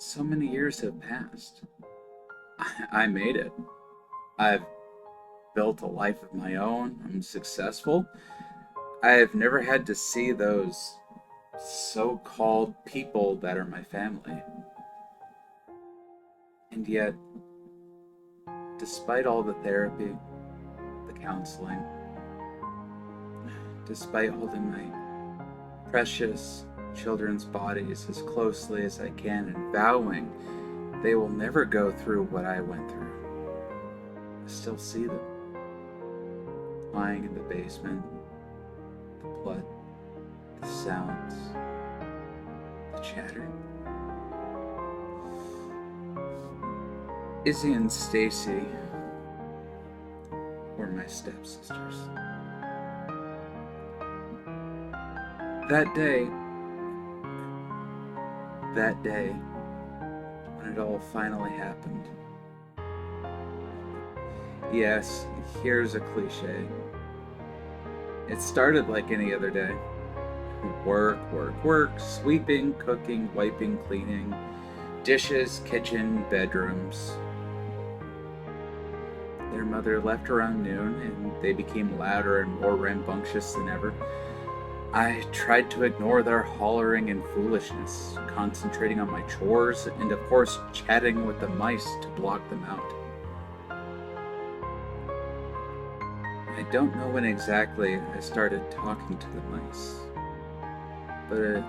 So many years have passed. I made it. I've built a life of my own. I'm successful. I've never had to see those so called people that are my family. And yet, despite all the therapy, the counseling, despite holding my precious children's bodies as closely as I can and vowing they will never go through what I went through, I still see them lying in the basement, the blood, the sounds, the chatter. Izzy and Stacy were my stepsisters. That day, when it all finally happened. Yes, here's a cliche. It started like any other day. Work, work, work, sweeping, cooking, wiping, cleaning, dishes, kitchen, bedrooms. Their mother left around noon, and they became louder and more rambunctious than ever. I tried to ignore their hollering and foolishness, concentrating on my chores and, of course, chatting with the mice to block them out. I don't know when exactly I started talking to the mice, but it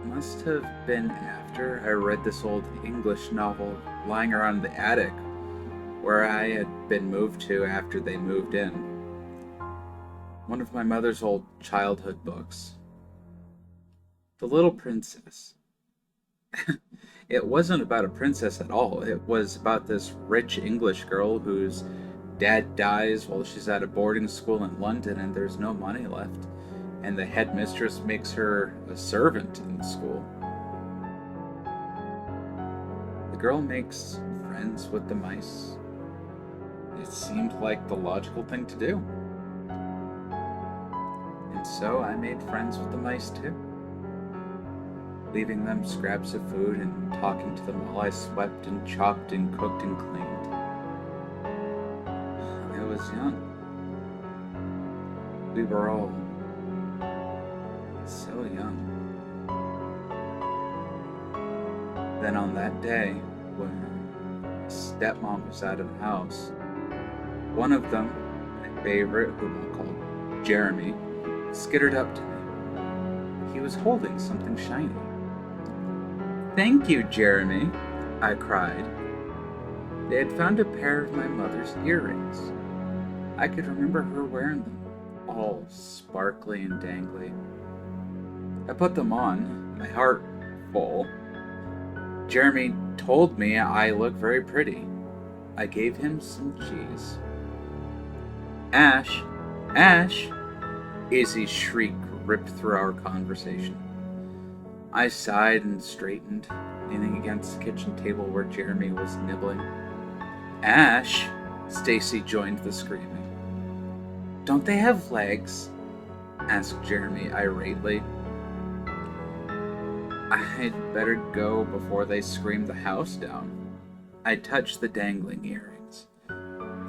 must have been after I read this old English novel lying around in the attic where I had been moved to after they moved in. One of my mother's old childhood books. The Little Princess. It wasn't about a princess at all. It was about this rich English girl whose dad dies while she's at a boarding school in London and there's no money left. And the headmistress makes her a servant in the school. The girl makes friends with the mice. It seemed like the logical thing to do. And so I made friends with the mice too, leaving them scraps of food and talking to them while I swept and chopped and cooked and cleaned. I was young. We were all so young. Then on that day, when stepmom was out of the house, one of them, my favorite, whom I'll call Jeremy, skittered up to me. He was holding something shiny. "Thank you, Jeremy," I cried. They had found a pair of my mother's earrings. I could remember her wearing them, all sparkly and dangly. I put them on, my heart full. Jeremy told me I looked very pretty. I gave him some cheese. "Ash! Ash!" Izzy's shriek ripped through our conversation. I sighed and straightened, leaning against the kitchen table where Jeremy was nibbling. "Ash!" Stacy joined the screaming. "Don't they have legs?" asked Jeremy irately. I'd better go before they scream the house down. I touched the dangling earrings.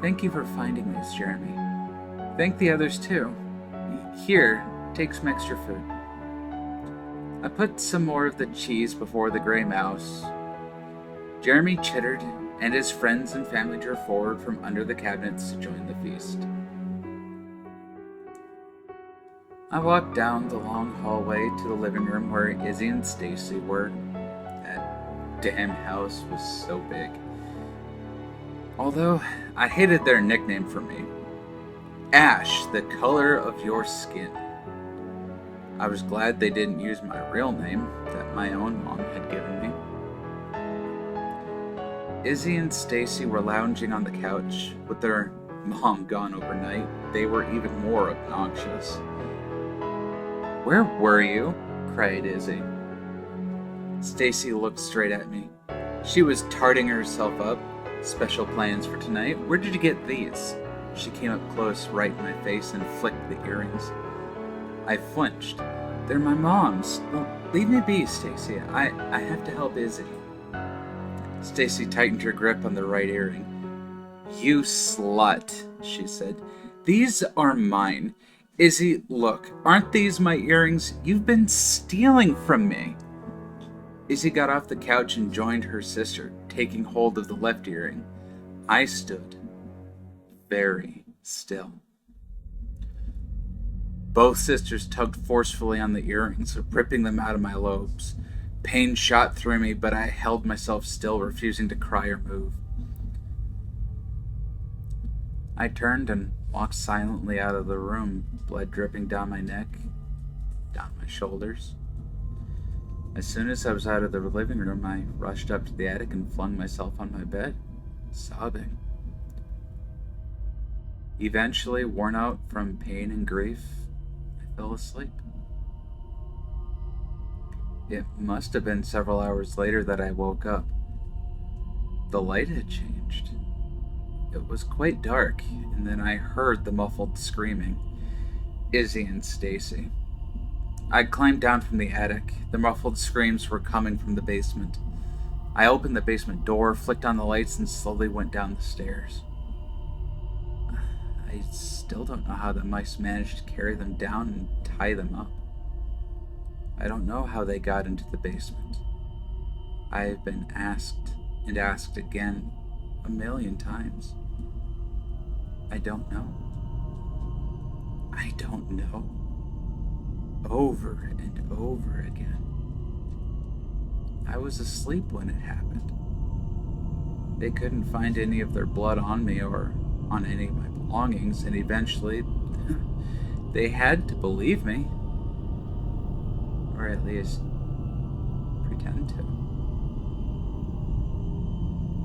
"Thank you for finding these, Jeremy. Thank the others too. Here, take some extra food." I put some more of the cheese before the gray mouse. Jeremy chittered, and his friends and family drew forward from under the cabinets to join the feast. I walked down the long hallway to the living room where Izzy and Stacy were. That damn house was so big. Although I hated their nickname for me. "Ash, the color of your skin." I was glad they didn't use my real name that my own mom had given me. Izzy and Stacy were lounging on the couch. With their mom gone overnight, they were even more obnoxious. "Where were you?" cried Izzy. Stacy looked straight at me. She was tarting herself up. "Special plans for tonight? Where did you get these?" She came up close right in my face and flicked the earrings. I flinched. "They're my mom's." "Well, leave me be, Stacy. I have to help Izzy." Stacy tightened her grip on the right earring. "You slut," she said. "These are mine. Izzy, look, aren't these my earrings? You've been stealing from me." Izzy got off the couch and joined her sister, taking hold of the left earring. I stood very still. Both sisters tugged forcefully on the earrings, ripping them out of my lobes. Pain shot through me, but I held myself still, refusing to cry or move. I turned and walked silently out of the room, blood dripping down my neck, down my shoulders. As soon as I was out of the living room, I rushed up to the attic and flung myself on my bed, sobbing. Eventually, worn out from pain and grief, I fell asleep. It must have been several hours later that I woke up. The light had changed. It was quite dark, and then I heard the muffled screaming. Izzy and Stacy. I climbed down from the attic. The muffled screams were coming from the basement. I opened the basement door, flicked on the lights, and slowly went down the stairs. I still don't know how the mice managed to carry them down and tie them up. I don't know how they got into the basement. I have been asked and asked again 1,000,000 times. I don't know. I don't know. Over and over again. I was asleep when it happened. They couldn't find any of their blood on me or on any of my belongings, and eventually they had to believe me. Or at least pretend to.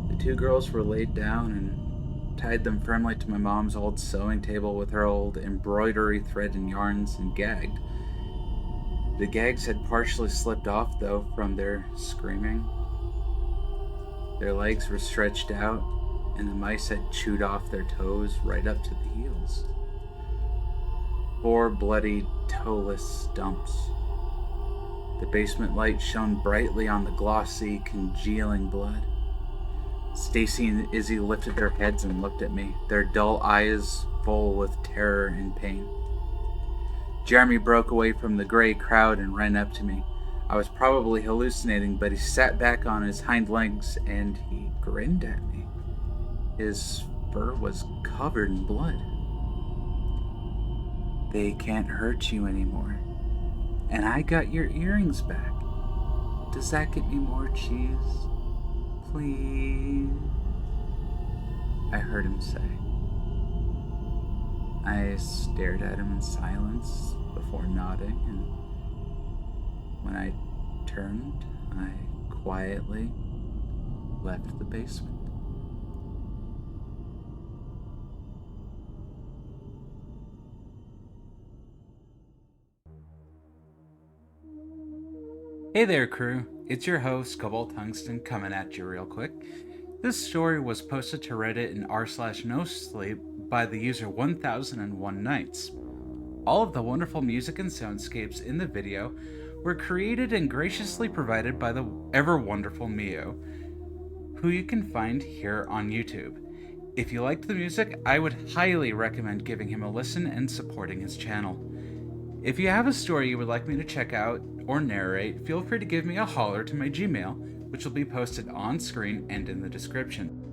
The two girls were laid down and tied them firmly to my mom's old sewing table with her old embroidery thread and yarns and gagged. The gags had partially slipped off, though, from their screaming. Their legs were stretched out, and the mice had chewed off their toes right up to the heels. 4 bloody, toeless stumps. The basement light shone brightly on the glossy, congealing blood. Stacy and Izzy lifted their heads and looked at me, their dull eyes full with terror and pain. Jeremy broke away from the gray crowd and ran up to me. I was probably hallucinating, but he sat back on his hind legs and he grinned at me. His fur was covered in blood. "They can't hurt you anymore. And I got your earrings back. Does that get me more cheese? Please?" I heard him say. I stared at him in silence before nodding, and when I turned, I quietly left the basement. Hey there, crew. It's your host, CobaltTungsten, coming at you real quick. This story was posted to Reddit in r/nosleep by the user 1001 Nights. All of the wonderful music and soundscapes in the video were created and graciously provided by the ever-wonderful Mio, who you can find here on YouTube. If you liked the music, I would highly recommend giving him a listen and supporting his channel. If you have a story you would like me to check out or narrate, feel free to give me a holler to my Gmail, which will be posted on screen and in the description.